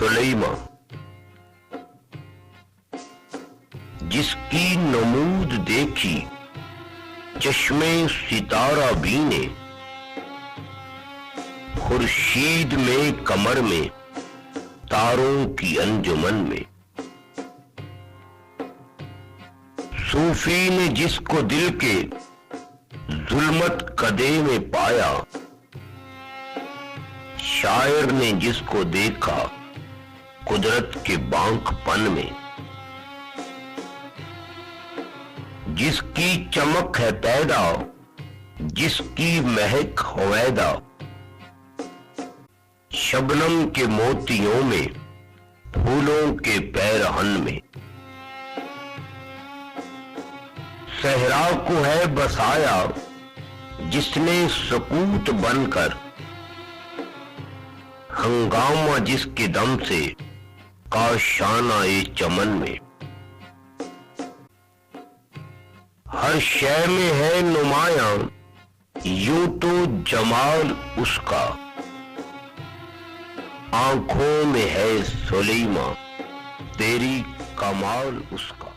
सुलेमा, जिसकी नमूद देखी चश्मे सितारा बीने, खुर्शीद में कमर में तारों की अंजुमन में। सूफी ने जिसको दिल के जुल्मत कदे में पाया, शायर ने जिसको देखा कुदरत के बांकपन में। जिसकी चमक है पैदा, जिसकी महक हवैदा, शबनम के मोतियों में, फूलों के पैरहन में। सहरा को है बसाया जिसने सकूत बनकर, हंगामा जिसके दम से काशाना ए चमन में। हर शय में है नुमायां यूं तो जमाल उसका, आंखों में है सुलेमा तेरी कमाल उसका।